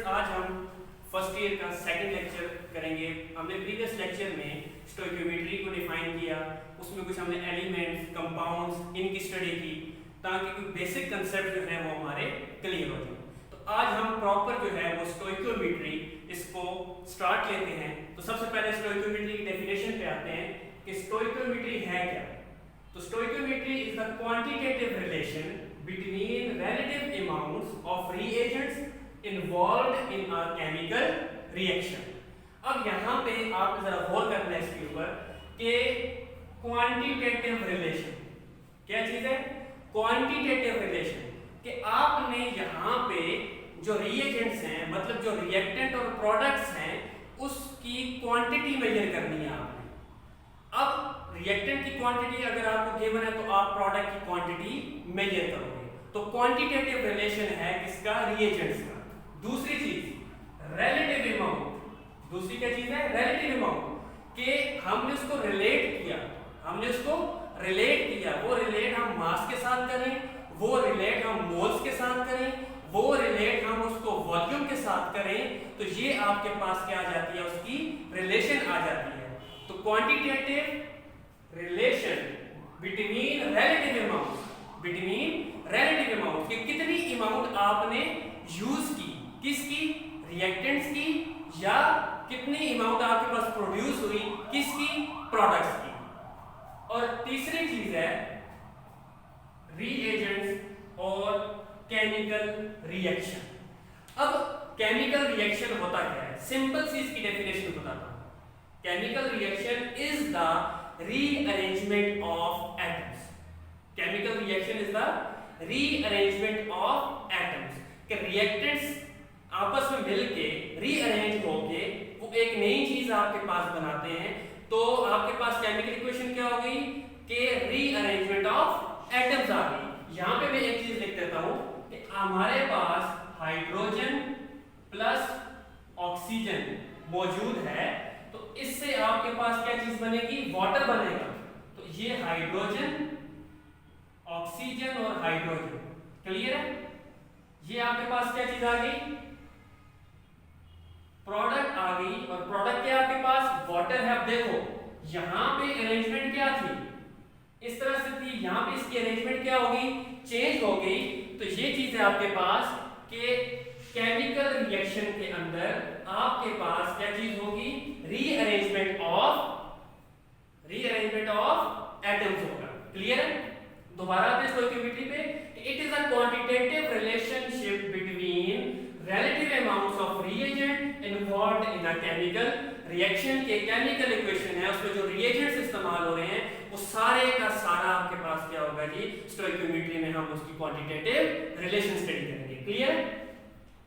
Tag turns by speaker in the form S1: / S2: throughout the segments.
S1: आज हम first year का सेकंड लेक्चर करेंगे। हमने प्रीवियस लेक्चर में स्टोइकियोमेट्री को डिफाइन किया, उसमें कुछ हमने एलिमेंट्स, कंपाउंड्स, इनकी स्टडी की ताकि कुछ बेसिक कंसेप्ट जो है वो हमारे क्लियर हो जाए। तो आज हम प्रॉपर जो है वो स्टोइकियोमेट्री इसको स्टार्ट लेते हैं। तो सबसे पहले स्टोइकियोमेट्री की डेफिनेशन पे आते हैं कि स्टोइकियोमेट्री है क्या। तो stoichiometry is the quantitative relation between relative amounts of reagents involved in a chemical reaction। अब यहाँ पे आप जरा गौर करना है इसके ऊपर कि क्वांटिटेटिव रिलेशन क्या चीज है। क्वांटिटेटिव रिलेशन कि आपने यहाँ पे जो रिएजेंट्स हैं, मतलब जो रिएक्टेंट और प्रोडक्ट्स हैं, उसकी क्वांटिटी मेजर करनी है आपने। अब रिएक्टेंट की क्वांटिटी अगर आपको गिवन है तो आप प्रोडक्ट की क्वांटिटी मेजर करोगे। तो क्वांटिटेटिव रिलेशन है किसका, रिएजेंट्स का। दूसरी चीज रिलेटिव अमाउंट, दूसरी क्या चीज है, रिलेटिव अमाउंट कि हमने उसको रिलेट किया, वो रिलेट हम मास के साथ करें, वो रिलेट हम मोल्स के साथ करें, वो रिलेट हम उसको वॉल्यूम के साथ करें, तो ये आपके पास क्या आ जाती है, उसकी रिलेशन आ जाती है। तो quantitative relation between relative amount कि कितनी अमाउंट आपने यूज की, किसकी, रिएक्टेंट्स की, या कितनी अमाउंट आपके पास प्रोड्यूस हुई, किसकी, प्रोडक्ट्स की। और तीसरी चीज है रिएजेंट्स और केमिकल रिएक्शन। अब केमिकल रिएक्शन होता क्या है, सिंपल सी इसकी डेफिनेशन बताता हूं। Chemical reaction is the rearrangement of atoms. Chemical reaction is the rearrangement of atoms कि रिएक्टेंट्स आपस में मिलके रीअरेंज होके वो एक नई चीज आपके पास बनाते हैं। तो आपके पास केमिकल इक्वेशन क्या हो गई कि रीअरेंजमेंट ऑफ एटम्स आ गई। यहां पे मैं एक चीज लिख देता हूं कि हमारे पास हाइड्रोजन प्लस ऑक्सीजन मौजूद है, तो इससे आपके पास क्या चीज बनेगी, वाटर बनेगा। तो ये हाइड्रोजन, ऑक्सीजन और हाइड्रोजन, क्लियर है। ये आपके पास क्या चीज आ गई, प्रोडक्ट आ गई। और प्रोडक्ट क्या आपके पास, वाटर है। अब देखो यहां पे अरेंजमेंट क्या थी, इस तरह से थी, यहां पे इसकी अरेंजमेंट क्या होगी, चेंज हो गई। तो ये चीज है आपके पास कि केमिकल रिएक्शन के अंदर आपके पास क्या चीज होगी, रीअरेंजमेंट ऑफ एटम्स होगा। क्लियर है। दोबारा आते हैं स्टोइकियोमेट्री पे। It is a quantitative relationship between relative amounts of reagent involved in a chemical reaction के केमिकल इक्वेशन है, उसमें जो reagents इस्तेमाल हो रहे हैं वो सारे का सारा आपके पास क्या होगा जी, स्टोइकियोमेट्री में हम उसकी क्वांटिटेटिव रिलेशन स्टडी करेंगे। क्लियर।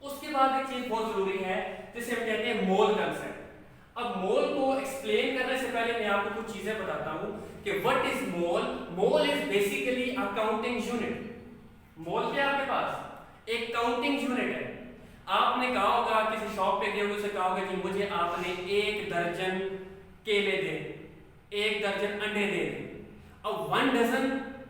S1: उसके बाद एक चीज बहुत जरूरी है जिसे हम कहते हैं मोल कंसेप्ट। अब मोल को एक्सप्लेन करने से पहले मैं आपको कुछ चीजें बताता हूं कि what is mole. Mole is basically a counting unit. Mole क्या आपके पास एक काउंटिंग यूनिट है। आपने कहा होगा, किसी शॉप पे गए हो, उसे कहा होगा कि मुझे आपने 1 दर्जन केले दे, 1 दर्जन अंडे दे। अब 1 डजन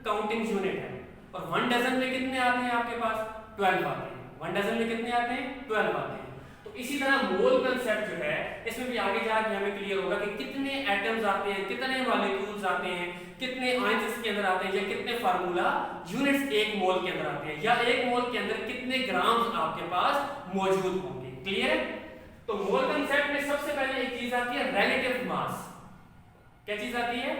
S1: काउंटिंग यूनिट है और 1 डजन में कितने आते हैं आपके पास, 12 आते हैं। 1 डजन में कितने आते हैं, 12 आते हैं। तो इसी तरह मोल कंसेप्ट जो है इसमें भी आगे जाके हमें क्लियर होगा कि कितने एटम्स आते हैं, कितने मॉलिक्यूल्स आते हैं, कितने आयंस इसके अंदर आते हैं, या कितने फार्मूला यूनिट्स एक मोल के अंदर आते हैं, या एक मोल के अंदर कितने ग्राम्स आपके पास मौजूद होंगे। क्लियर है। तो मोल कंसेप्ट में सबसे पहले एक चीज आती है रिलेटिव मास। क्या चीज आती है,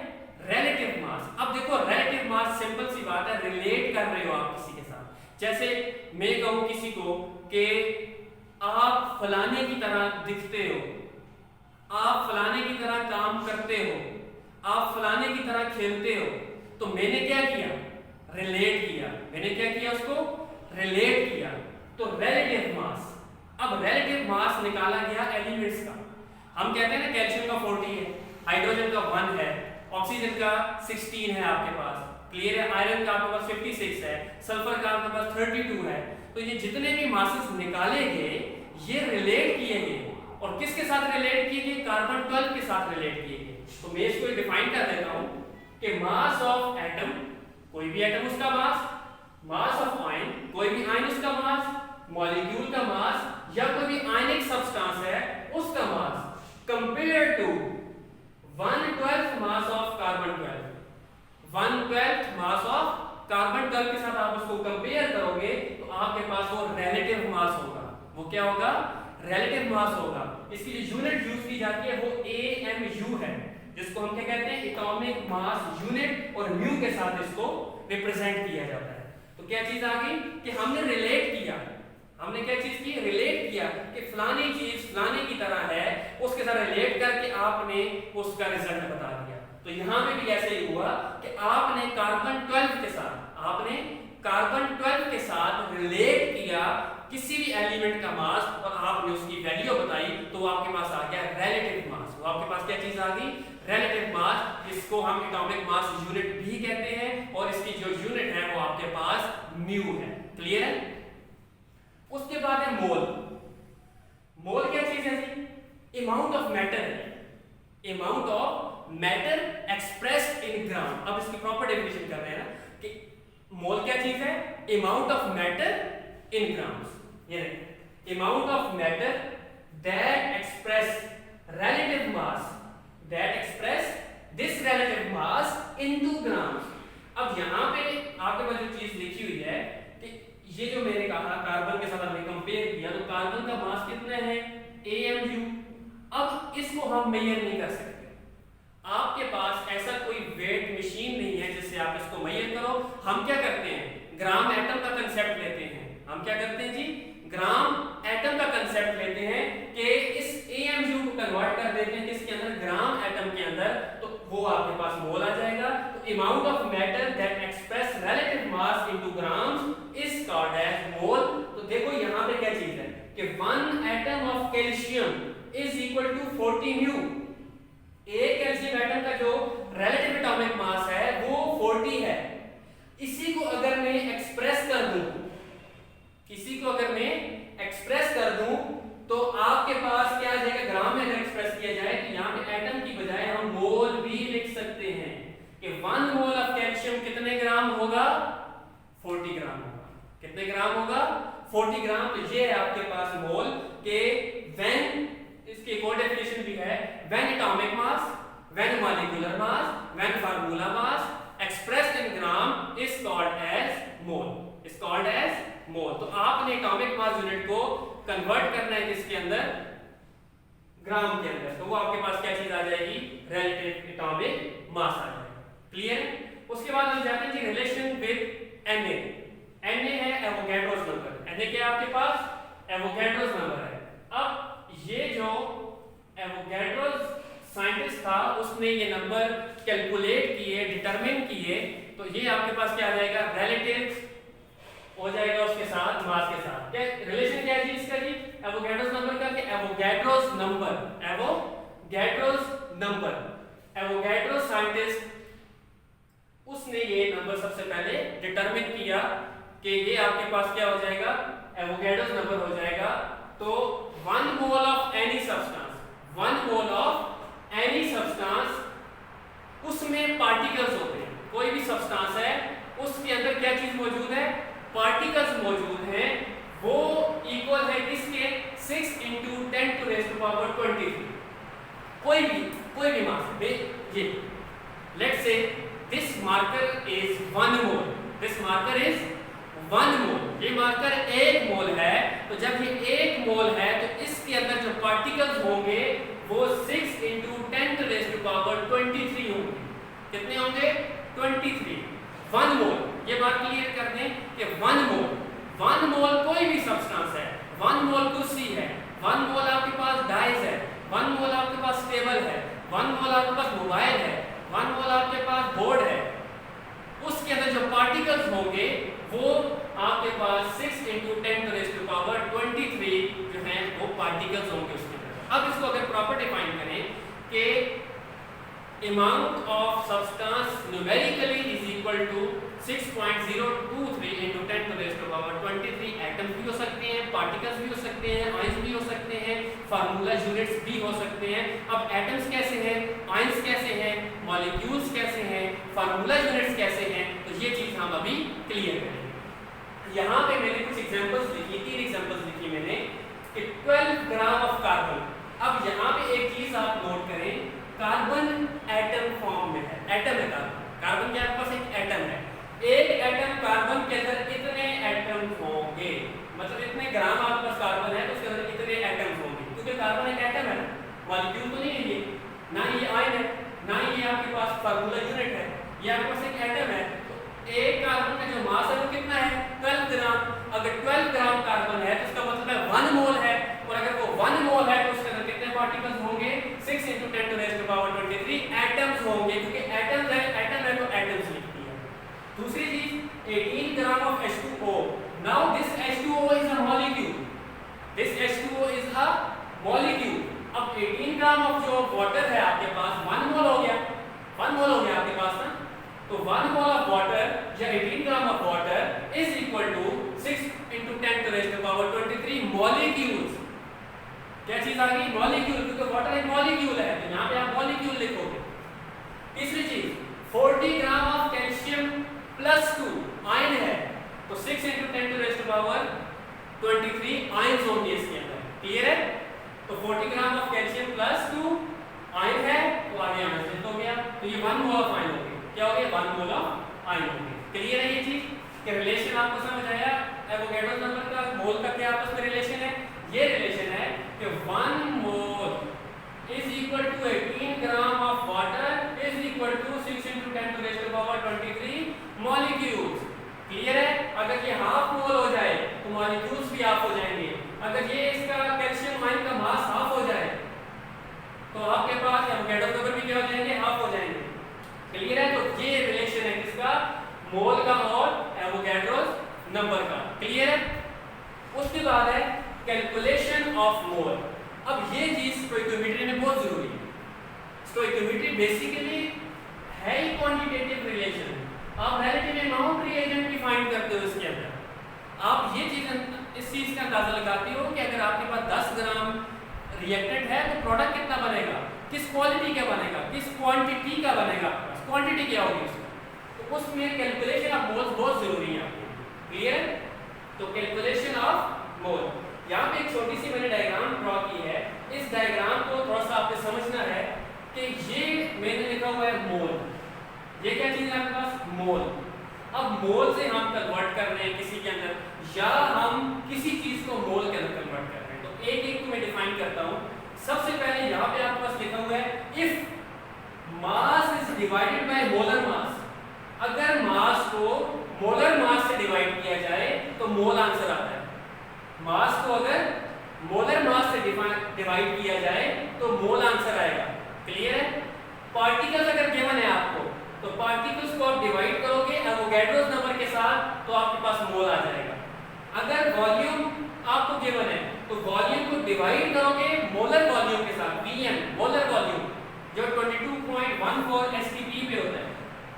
S1: रिलेटिव मास। अब देखो रिलेटिव मास सिंपल सी बात है, रिलेट कर रहे हो आप किसी के साथ। जैसे मैं कहूं किसी को कि आप फलाने की तरह दिखते हो, आप फलाने की तरह काम करते हो, आप फलाने की तरह खेलते हो, तो मैंने क्या किया, रिलेट किया। मैंने क्या किया, उसको रिलेट किया। तो रिलेटिव मास। अब रिलेटिव मास निकाला गया एलिमेंट्स का। हम कहते हैं ना कैल्शियम का 40 है, हाइड्रोजन का 1 है, ऑक्सीजन का 16 है आपके पास। क्लियर है। आयरन का आपके पास 56 है, सल्फर का आपके पास 32 है। तो ये जितने भी मासेस निकाले गए ये रिलेट किए गए, और किसके साथ रिलेट किए गए, कार्बन 12 के साथ रिलेट किए गए। तो मैं इसको डिफाइन कर देता हूं कि मास ऑफ एटम, कोई भी एटम उसका मास ऑफ आयन, कोई भी आयन उसका मास, मॉलिक्यूल का मास, या कोई भी mass of carbon 12, 1/12 mass of carbon 12 के साथ आप उसको कंपेयर करोगे तो आपके पास वो रिलेटिव मास होगा। वो क्या होगा? रिलेटिव मास होगा। इसकी जो यूनिट यूज की जाती है वो AMU है, जिसको हम क्या कहते हैं? एटॉमिक मास यूनिट, और म्यू के साथ इसको रिप्रेजेंट किया जाता है। तो क्या चीज आ गई कि हमने रिलेट किया, हमने क्या चीज की? रिलेट किया कि फलानी चीज फलाने की तरह है, उसके साथ रिलेट करके आपने उसका रिजल्ट बता दिया। तो यहां पे भी ऐसे ही हुआ कि आपने कार्बन 12 के साथ, आपने कार्बन 12 के साथ रिलेट किया किसी भी एलिमेंट का मास और आपने उसकी वैल्यू बताई, तो वो आपके पास आ गया रिलेटिव मास। वो आपके पास क्या चीज आ गई? Relative mass. इसको हम एटॉमिक मास यूनिट भी कहते हैं, और इसकी जो यूनिट है वो आपके पास म्यू है। क्लियर है? उसके बाद है मोल। मोल क्या चीज है जी? अमाउंट ऑफ मैटर है, amount of matter expressed in gram. अब इसकी प्रॉपर डेफिनेशन कर रहे हैं ना कि मोल क्या चीज है? Amount of matter in grams. ये amount of matter that express relative mass, that express this relative mass into grams। अब यहाँ पे आपके पास जो चीज लिखी हुई है कि ये जो मैंने कहा कार्बन के साथ हमने कंपेयर किया, तो कार्बन का मास कितना है? AMU। अब इसको हम मेजर नहीं कर सकते, आपके पास ऐसा कोई वेट मशीन नहीं है जिससे आप इसको मेजर करो। हम क्या करते हैं? ग्राम एटम का कंसेप्ट लेते हैं। हम क्या करते हैं जी? ग्राम एटम का कंसेप्ट लेते हैं कि इस AMU को कन्वर्ट कर देते हैं किसके अंदर? ग्राम एटम के अंदर, तो वो आपके पास मोल आ जाएगा। तो amount of matter that express relative mass into grams is called as mole. तो देखो यहाँ पे क्या चीज है कि 1 atom of calcium is equal to 40 म्यू। एक कैल्शियम एटम का जो रिलेटिव एटॉमिक मास है वो 40 है। इसी को अगर मैं एक्सप्रेस कर दूं, किसी को अगर मैं एक्सप्रेस कर दूं, तो आपके पास क्या आ जाएगा? ग्राम में अगर एक्सप्रेस किया जाए तो यहाँ पे एटम की बजाय हम मोल भी लिख सकते हैं कि 1 मोल ऑफ कैल्शियम कितने ग्राम होगा? 40 ग्राम होगा। कितने ग्राम होगा? 40 ग्राम। तो ये है आपके पास मोल के व्हेन, इसकी एक और डेफिनेशन भी है, when atomic mass, when molecular mass, when formula mass expressed in gram is called as mole, is called as mole. तो आपने एटॉमिक मास यूनिट को कन्वर्ट करना है किसके अंदर? ग्राम के अंदर। तो वो आपके पास क्या चीज आ जाएगी? रिलेटिव एटॉमिक मास आ जाएगा। क्लियर? उसके बाद हम जाते हैं जी रिलेशन विद Na। Na है एवोगैड्रोस नंबर। Na क्या है आपके पास? एवोगैड्रोस नंबर है। अब ये जो एवोगैड्रोस साइंटिस्ट था उसने ये नंबर कैलकुलेट किए, डिटरमिन किए, तो ये आपके पास क्या आ जाएगा? रिलेटिव हो जाएगा उसके साथ, मास के साथ। क्या रिलेशन क्या है जी इसका जी? एवोगैड्रोस नंबर का, कि Avogadro's number, Avogadro's number, Avogadro's scientist उसने ये नंबर सबसे पहले डिटरमिन किया कि ये आपके पास क्या हो जाएगा? एवोगैड्रोस नंबर हो जाएगा। तो 1 mole of any substance, 1 mole of any substance, उसमें पार्टिकल्स होते हैं। कोई भी सब्सटेंस है उसके अंदर क्या चीज मौजूद है? पार्टिकल्स मौजूद हैं। वो इक्वल है किसके? 6 × 10⁻23। कोई भी मास, ये let's say this marker is 1 mole, this marker is 1 मोल। ये मार्कर 1 मोल है। तो जब ये 1 मोल है तो इसके अंदर जो पार्टिकल्स होंगे वो 6 × 10⁻23 होंगे। कितने होंगे? 23। 1 मोल। ये बात क्लियर कर दें कि 1 मोल कोई भी सब्सटेंस है। 1 मोल कुर्सी है, 1 मोल आपके पास डाइस है, 1 मोल आपके पास टेबल है, 1 मोल आपके पास मोबाइल है, 1 मोल आपके पास बोर्ड है। उसके अंदर जो पार्टिकल्स होंगे वो आपके पास 6 × 10⁻23 जो है वो पार्टिकल्स होंगे उसके अंदर। अब इसको अगर प्रॉपर डिफाइन करें कि amount of substance numerically is equal to 6.023 × 10⁻23 atoms भी हो सकते हैं, पार्टिकल्स भी हो सकते हैं, आयंस भी हो सकते हैं, फार्मूला यूनिट्स भी हो सकते हैं। अब एटम्स कैसे हैं, आयंस कैसे हैं, मॉलिक्यूल्स कैसे हैं, फार्मूला यूनिट्स कैसे हैं, तो ये चीज हम अभी क्लियर करेंगे। यहाँ पे मैंने कुछ एग्जांपल्स लिखी, 3 एग्जांपल्स लिखी मैंने कि 12 ग्राम ऑफ कार्बन। अब यहाँ पे एक चीज आप नोट करें, कार्बन एटम फॉर्म ग्राम आपके पास कार्बन है तो उसके अंदर कितने एटम्स होंगे, क्योंकि कार्बन एक एटम है ना, मॉलिक्यूल तो नहीं है ये, ना ये आयन है, ना ये आपके पास फार्मूला यूनिट है, ये आपके पास एक एटम है। तो एक कार्बन का जो मास है वो कितना है 12 ग्राम। अगर 12 ग्राम कार्बन है तो इसका मतलब है 1 मोल है, और अगर वो 1 मोल है तो उसके अंदर कितने पार्टिकल्स होंगे 6 × 10⁻23 एटम्स होंगे, क्योंकि एटम है तो एटम्स लिखती है। दूसरी चीज 18 gram of H2O। Now this H2O is a molecule, this H2O is a molecule. अब 18 ग्राम ऑफ जो वाटर है आपके पास 1 मोल हो गया, 1 मोल हो गया आपके पास ना, तो 1 मोल ऑफ वाटर या 18 gram of water is equal to 6 × 10⁻23 molecules. क्या चीज आ गई मॉलिक्यूल, क्योंकि वाटर एक मॉलिक्यूल है तो यहां पे आप मॉलिक्यूल लिखोगे। तीसरी चीज 40 ग्राम ऑफ कैल्शियम +2 आयन है तो 6 × 10⁻23 आयन्स होंगे इसके अंदर। क्लियर है? तो 40 ग्राम ऑफ कैल्शियम +2 आयन है तो आगे आना सिद्ध हो गया, तो ये 1 मोल ऑफ आयन हो गया। क्या हो गया 1 मोल ऑफ आयन हो गया। क्लियर है ये चीज के रिलेशन आपको समझ आया? एवोगैड्रो नंबर का मोल का क्या आपस में रिलेशन है? ये रिलेशन है कि 1 mole is equal to 18 gram of water is equal to 6 × 10⁻23 molecules. Clear है? अगर ये हाफ मोल हो जाए तो मॉलिक्यूल्स भी हाफ हो जाएंगे। अगर ये इसका कैल्शियम आयन का मास हाफ हो जाए तो आपके पास एवोगैड्रो नंबर भी क्या हो जाएंगे हाफ हो जाएंगे। क्लियर है? तो ये रिलेशन है किसका मोल का और एवोगैड्रोस नंबर का। क्लियर है? उसके बाद है कैलकुलेशन ऑफ मोल। अब ये चीज स्टोइकियोमेट्री में बहुत जरूरी है। स्टोइकियोमेट्री बेसिकली है ही क्वांटिटेटिव रिलेशन। आप रिलेटिव अमाउंट रिएजेंट भी फाइंड करते हो इसके अंदर। आप ये चीज इस चीज का अंदाजा लगाते हो कि अगर आपके पास 10 ग्राम रिएक्टेंट है तो प्रोडक्ट कितना बनेगा, किस क्वालिटी का बनेगा, किस क्वांटिटी का बनेगा, क्वांटिटी क्या होगी उसकी। तो उसमें कैलकुलेशन ऑफ मोल्स बहुत जरूरी है आपको। क्लियर? तो कैलकुलेशन ऑफ मोल, यहाँ पे एक छोटी सी मैंने डायग्राम ड्रॉ की है। इस डायग्राम को थोड़ा सा आपको समझना है कि ये मैंने लिखा हुआ है मोल। ये क्या चीज है आपके पास मोल। अब मोल से हम कन्वर्ट कर रहे हैं किसी के अंदर, या हम किसी चीज को मोल के अंदर कन्वर्ट कर रहे हैं। तो एक एक को मैं डिफाइन करता हूँ। सबसे पहले यहाँ पे आपके पास लिखा हुआ है if mass is divided by molar mass. अगर मास को मोलर मास से डिवाइड किया जाए तो मोल आंसर आता है। मास को अगर मोलर मास से डिवाइड किया जाए तो मोल आंसर आएगा। क्लियर है? पार्टिकल्स अगर गिवन है आपको तो पार्टिकल्स को आप डिवाइड करोगे एवोगैड्रोस नंबर के साथ तो आपके पास मोल आ जाएगा। अगर वॉल्यूम आपको गिवन है तो वॉल्यूम को डिवाइड करोगे मोलर वॉल्यूम के साथ, Vm मोलर वॉल्यूम जो 22.14 STP पे होता है।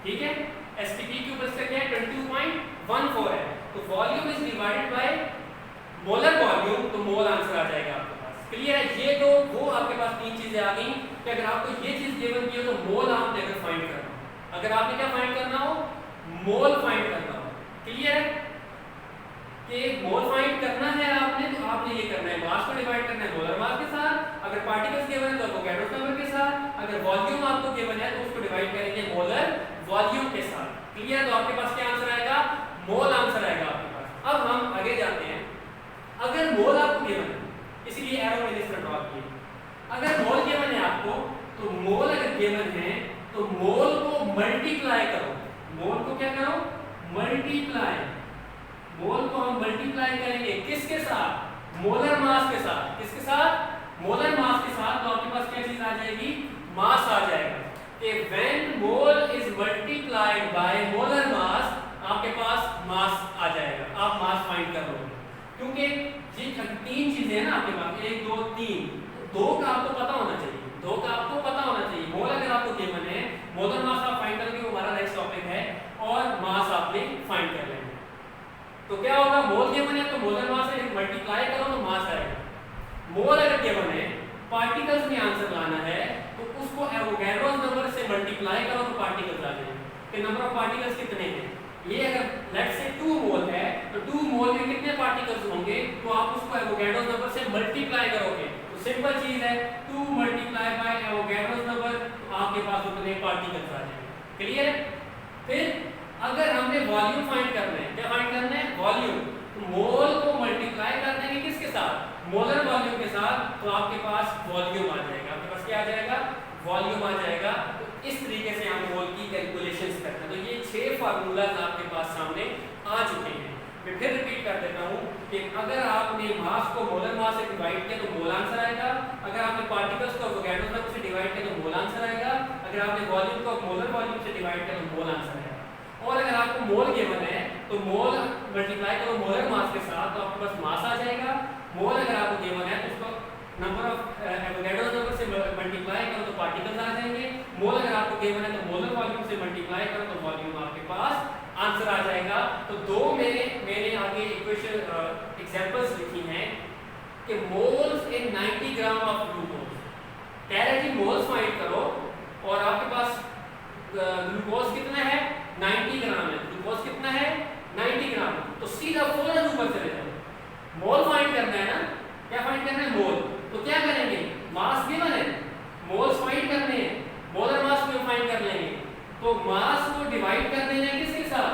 S1: ठीक है? STP के ऊपर इसका क्या है 22.14 है। तो volume is divided by molar volume तो मोल आंसर आ जाएगा आपके पास। क्लियर है? ये तो वो आपके पास तीन चीजें आ गई कि अगर आपको ये चीज गिवन की हो तो मोल आपने अगर फाइंड करना हो, अगर आपने क्या फाइंड करना हो मोल फाइंड करना हो। क्लियर है? कि मोल फाइंड करना है आपने तो आपने ये करना है मास को डिवाइड करना है मोलर मास के साथ। अगर पार्टिकल्स गिवन है तो एवोगैड्रो नंबर के साथ। अगर वॉल्यूम आपको गिवन है तो उसको डिवाइड करेंगे मोलर वॉल्यूम के साथ। क्लियर? तो आपके पास क्या आंसर आएगा मोल आंसर आएगा आपके पास। अब हम आगे जाते हैं। अगर मोल आपको गिवन है, इसलिए एरो मैंने इस तरह ड्रॉ किया। अगर मोल गिवन है आपको तो मोल अगर गिवन है तो मोल को मल्टीप्लाई करो। मोल को क्या करो मल्टीप्लाई। मोल को हम मल्टीप्लाई करेंगे किसके साथ मोलर मास के साथ। किसके साथ मोलर मास के साथ। तो आपके पास क्या चीज आ जाएगी मास आ जाएगा। कि when mole is multiplied by molar mass आपके पास मास आ जाएगा। आप मास फाइंड कर लोगे क्योंकि ये तीन चीजें हैं ना आपके पास 1 2 3। दो का आपको पता होना चाहिए, दो का आपको पता होना चाहिए। मोल अगर आपको गिवन है मोलर मास आप फाइंड करोगे वो हमारा नेक्स्ट टॉपिक है और मास आपने फाइंड कर लेंगे। तो क्या होगा मोल गिवन है तो मोलर मास से मल्टीप्लाई करो तो मास आएगा। मोल अगर गिवन है पार्टिकल्स में आंसर लाना है तो उसको एवोगैड्रो नंबर से मल्टीप्लाई करो तो पार्टिकल्स आ जाएंगे। कि नंबर ऑफ पार्टिकल्स कितने हैं। ये अगर लेट्स से 2 मोल है तो 2 मोल में कितने पार्टिकल्स होंगे तो आप उसको एवोगैड्रो नंबर से मल्टीप्लाई करोगे। तो सिंपल चीज है 2 मल्टीप्लाई बाय एवोगैड्रो नंबर तो आपके पास उतने पार्टिकल्स आ जाएंगे। क्लियर? फिर अगर हमने वॉल्यूम फाइंड करना है, क्या फाइंड करना है वॉल्यूम, तो मोल को मल्टीप्लाई कर देंगे मोलर वॉल्यूम के साथ, तो आपके पास वॉल्यूम आ जाएगा, आपके पास क्या आ जाएगा, वॉल्यूम आ जाएगा। तो इस तरीके से हम मोल की कैलकुलेशंस करते हैं। तो ये 6 फार्मूलाज आपके पास सामने आ चुके हैं। मैं फिर रिपीट कर देता हूँ कि अगर आपने मास को मोलर मास से डिवाइड किया तो मोल आंसर आएगा, अगर आपने पार्टिकल्स को एवोगैड्रो नंबर से डिवाइड किया तो मोल आंसर आएगा, अगर आपने वॉल्यूम को मोलर वॉल्यूम से डिवाइड किया तो मोल आंसर आएगा। और अगर आपको मोल गिवन है तो मोल मल्टीप्लाई करो मोलर मास के साथ तो आपके पास मास आ जाएगा। मोल अगर आपको गिवन है तो उसको नंबर ऑफ एवोगैड्रो नंबर से मल्टीप्लाई करो तो पार्टिकल्स आ जाएंगे। मोल अगर आपको गिवन है तो मोलर वॉल्यूम से मल्टीप्लाई करो तो वॉल्यूम आपके पास आंसर आ जाएगा। तो दो में मैंने आगे इक्वेशन एग्जांपल्स लिखी हैं कि moles in 90 gram of glucose, कह रहे हैं कि मोल्स फाइंड करो और आपके पास ग्लूकोज कितना है 90 ग्राम है, ग्लूकोज कितना है 90 ग्राम। तो सीधा फौरन ऊपर चले जाओ, मोल फाइंड करना है ना, क्या फाइंड करना है मोल। तो क्या करेंगे, मास गिवन है, मोल्स फाइंड करने हैं, मोलर मास को फाइंड कर लेंगे। तो मास को डिवाइड कर देना है किसके साथ,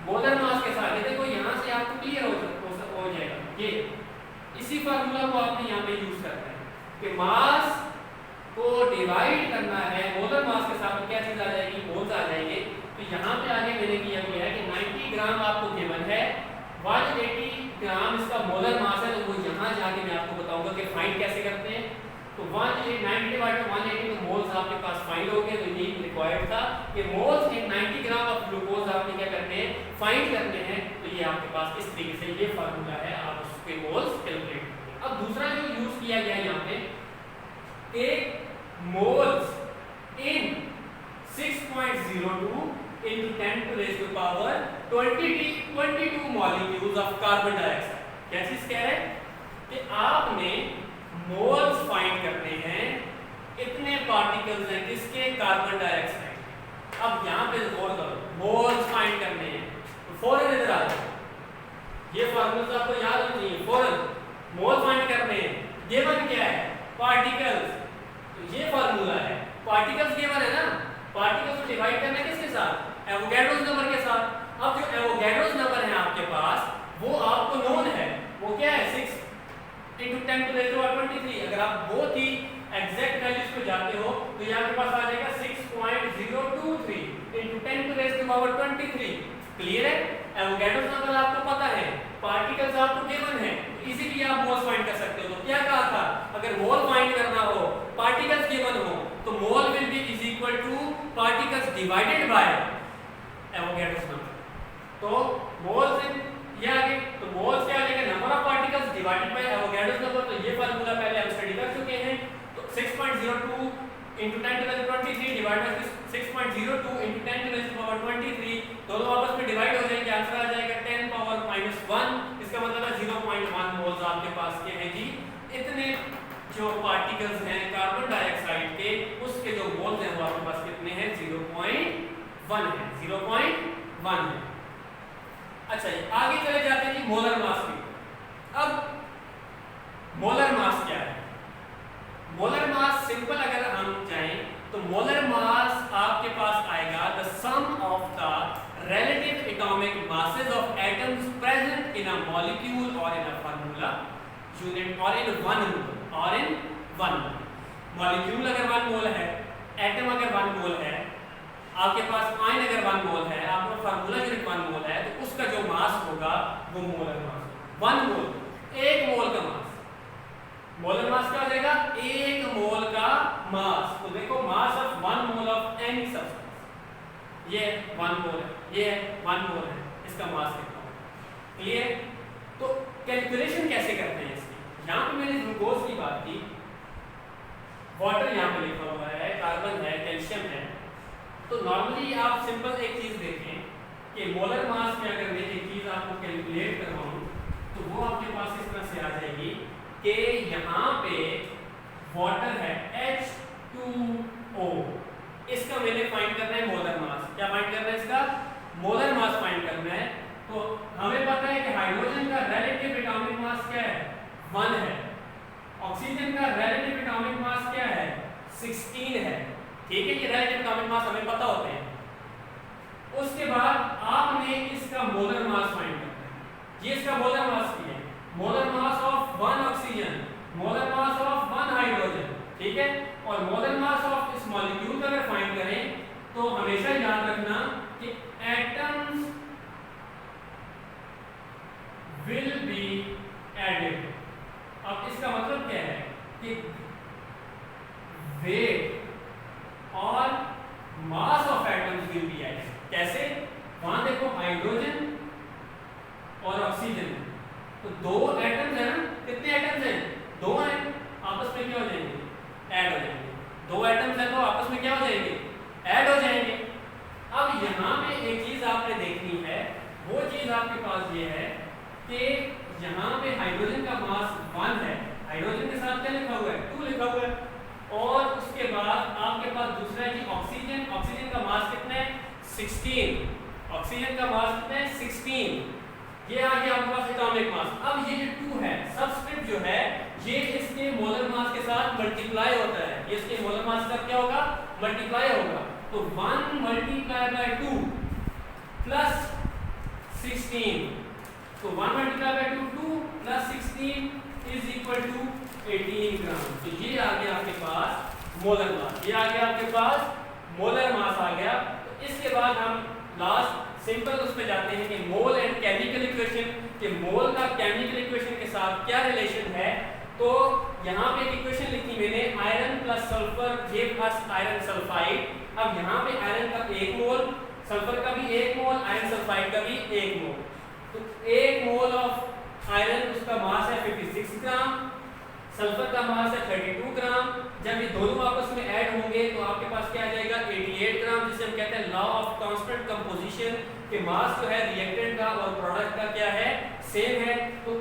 S1: मोलर मास के साथ। ये देखो यहाँ से आपको क्लियर हो जाएगा, ये इसी फार्मूला को आपने यहाँ पे यूज करना है कि मास को डिवाइड करना है मोलर मास के साथ, तो क्या चीज आ जाएगी, मोल्स आ जाएंगे। तो यहाँ पे आगे मैंने किया गया है कि 90 ग्राम आपको गिवन है, 180 ग्राम इसका मोलर मास है। तो वो यहाँ जाके मैं आपको बताऊंगा कि फाइंड कैसे करते हैं। तो 90 डिवाइड बाय 180 तो मोल्स आपके पास फाइंड हो गए। तो ये रिक्वायर्ड था कि moles in 90 gram of glucose आपने क्या करने हैं, फाइंड करने हैं। तो ये आपके पास इस तरीके से ये फार्मूला है, आप उसके मोल्स कैलकुलेट करेंगे। अब दूसरा जो यूज किया गया यहाँ पे, एक moles in 6.02 into 10 to raise to power 22 molecules of carbon dioxide। क्या चीज कह रहे हैं कि आपने मोल्स फाइंड करने हैं, इतने पार्टिकल्स हैं किसके, कार्बन डाइऑक्साइड। अब यहाँ पे गौर करो, मोल्स फाइंड करने हैं तो फौरन इधर आ जाओ, ये फार्मूला आपको याद होना चाहिए। फौरन मोल फाइंड करने हैं, गिवन क्या है, पार्टिकल्स। तो ये फार्मूला है, पार्टिकल्स गिवन है ना, पार्टिकल्स को डिवाइड करना है किसके साथ, एवोगैड्रोस नंबर के साथ। अब जो एवोगैड्रोस नंबर है आपके पास वो आपको नोन है, वो क्या है 6 into 10 to the power 23। अगर आप बहुत ही एग्जैक्ट वैल्यूज पे जाते हो तो यहाँ के पास आ जाएगा 6.023 into 10 to the power 23। Clear है, एवोगैड्रोस नंबर आपको पता है, पार्टिकल्स आपको गिवन है, इसीलिए आप मोल फाइंड कर सकते हो। तो क्या कहा था, अगर मोल फाइंड करना हो, पार्टिकल्स गिवन हो, तो mole will be is equal to particles divided by Avogadro's number. तो मोल्स इन ये आगे, तो मोल्स क्या आ जाएगा, number of particles divided by Avogadro's number. तो ये फार्मूला पहले हम स्टडी कर चुके हैं। तो 6.02 into 10 to the 23 divide by 6.02 into 10 to the power 23, दोनों आपस में डिवाइड हो जाएंगे, आंसर आ जाएगा 10 पावर -1। इसका मतलब है 0.1 मोल्स आपके पास के हैं जी। इतने जो पार्टिकल्स हैं कार्बन डाइऑक्साइड के, उसके जो मोल्स हैं वो आपके पास कितने हैं, 0.1 है, 0.1 है। अच्छा आगे चले जाते हैं जी मोलर मास की। अब मोलर मास क्या है, मोलर मास सिंपल अगर हम जाएं तो मोलर मास आपके पास आएगा the sum of the relative atomic masses of atoms present in a molecule or in a formula unit or in one mole। molecule अगर 1 मोल है, एटम अगर 1 मोल है, आपके पास आयन अगर 1 मोल है, आपका फार्मूला यूनिट 1 मोल है, तो उसका जो मास होगा वो मोलर मास। 1 मोल, 1 मोल का मास, मोलर मास क्या हो जाएगा, 1 मोल का मास। तो देखो mass of 1 mole of any substance, ये 1 मोल है, ये 1 मोल है, इसका मास कितना होगा। क्लियर। तो कैलकुलेशन कैसे करते हैं इसकी, यहाँ पे मैंने ग्लूकोज की बात की, वाटर यहाँ पे लिखा हुआ है, कार्बन है, कैल्शियम है। तो नॉर्मली आप सिंपल एक चीज देखें कि मोलर मास में अगर मैं एक चीज आपको कैलकुलेट करवाऊं तो वो आपके पास इस तरह से आ जाएगी कि यहाँ पे वाटर है H2O, इसका मैंने फाइंड करना है मोलर मास। क्या फाइंड करना है, इसका मोलर मास फाइंड करना है। तो हमें पता है कि हाइड्रोजन का रिलेटिव एटॉमिक मास क्या है, 1 है, ऑक्सीजन का रिलेटिव एटॉमिक मास क्या है, 16 है। ठीक है, ये रिलेटिव एटॉमिक मास हमें पता होते हैं। उसके बाद आपने इसका मोलर मास फाइंड करना है, ये इसका मोलर मास भी है। मोलर मास ऑफ 1 ऑक्सीजन ठीक है। और मोलर मास ऑफ इस मॉलिक्यूल का अगर फाइंड करें तो हमेशा याद रखना कि एटम्स विल बी एडेड। अब इसका मतलब क्या है कि वेट और mass of atoms will be added. कैसे? वहां देखो हाइड्रोजन और ऑक्सीजन, तो दो एटम्स है ना, कितने एटम्स हैं? दो हैं, आपस में क्या हो जाएंगे? ऐड हो जाएंगे। दो एटम्स हैं तो आपस में क्या हो जाएंगे? ऐड हो जाएंगे। अब यहाँ पे एक चीज आपने देखनी है, वो चीज आपके पास ये है कि यहाँ पे हाइड्रोजन का मास 1 है, हाइड्रोजन के साथ क्या लिखा हुआ है? 2 लिखा हुआ है। और उसके बाद आपके पास दूसरा है कि ऑक्सीजन, ऑक्सीजन का मास कितना है? 16। ऑक्सीजन का मास कितना है? 16। ये आ गया आपके पास एटॉमिक मास। अब ये जो 2 है, सबस्क्रिप्ट जो है, ये इसके मोलर मास के साथ मल्टीप्लाई होता है। ये इसके मोलर मास का क्या होगा? मल्टीप्लाई होगा। तो 1 मल्टीप्लाई बाय 2 प्लस 16, तो 1 multiply by 2 plus 16 is equal to 18 gram. तो ये आ गया आपके पास मोलर मास, ये आ गया आपके पास मोलर मास आ गया। तो इसके बाद हम लास्ट सिंपल उस पे जाते हैं कि मोल एंड केमिकल इक्वेशन, कि मोल का केमिकल इक्वेशन के साथ क्या रिलेशन है। तो यहाँ पे एक इक्वेशन लिखी मैंने, आयरन प्लस सल्फर ये प्लस आयरन सल्फाइड। अब यहाँ पे आयरन का 1 मोल, सल्फर का भी 1 मोल, आयरन सल्फाइड का भी 1 मोल। तो 1 मोल ऑफ आयरन उसका मास है 56 ग्राम, सल्फर का मास है 32 ग्राम। जब ये दोनों आपस में ऐड होंगे तो आपके पास क्या आ जाएगा? 88 ग्राम, जिसे हम कहते हैं लॉ ऑफ कांस्टेंट कंपोजिशन, कि मास जो है रिएक्टेंट का और प्रोडक्ट का क्या है? सेम है। तो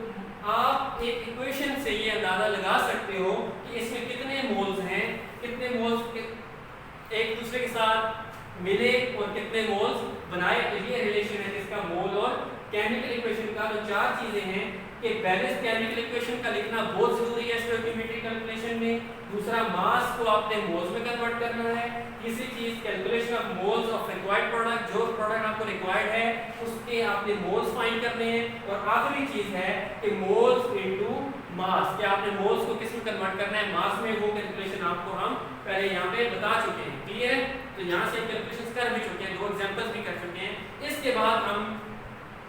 S1: आप एक इक्वेशन से ये अंदाजा लगा सकते हो कि इसमें कितने मोल्स हैं, कितने मोल्स एक दूसरे के साथ मिले और कितने मोल्स बनाए। तो ये रिलेशन है इसका मोल और केमिकल इक्वेशन का। तो 4 चीजें हैं कि बैलेंस केमिकल इक्वेशन का लिखना बहुत जरूरी है स्टोइकियोमेट्री कैलकुलेशन में। दूसरा, मास को आपने मोल्स में कन्वर्ट करना है। तीसरी चीज, calculation of moles of required product, जो प्रोडक्ट आपको रिक्वायर्ड है उसके आपने मोल्स फाइंड करने हैं। और आखिरी चीज है कि मोल्स इनटू मास, कि आपने मोल्स को किस में कन्वर्ट करना है? मास में। वो कैलकुलेशन आपको हम पहले यहाँ पे बता चुके हैं। क्लियर है? तो यहाँ से हम कैलकुलेशन कर भी चुके हैं, 2 एग्जांपल्स भी कर चुके हैं। इसके बाद हम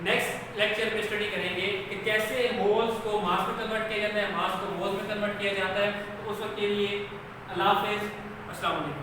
S1: नेक्स्ट लेक्चर में स्टडी करेंगे कि कैसे मोल्स को मास में कन्वर्ट किया जाता है, मास को मोल्स में कन्वर्ट किया जाता है। तो उस वक्त के लिए अल्लाह हाफिज़, अस्सलाम वालेकुम।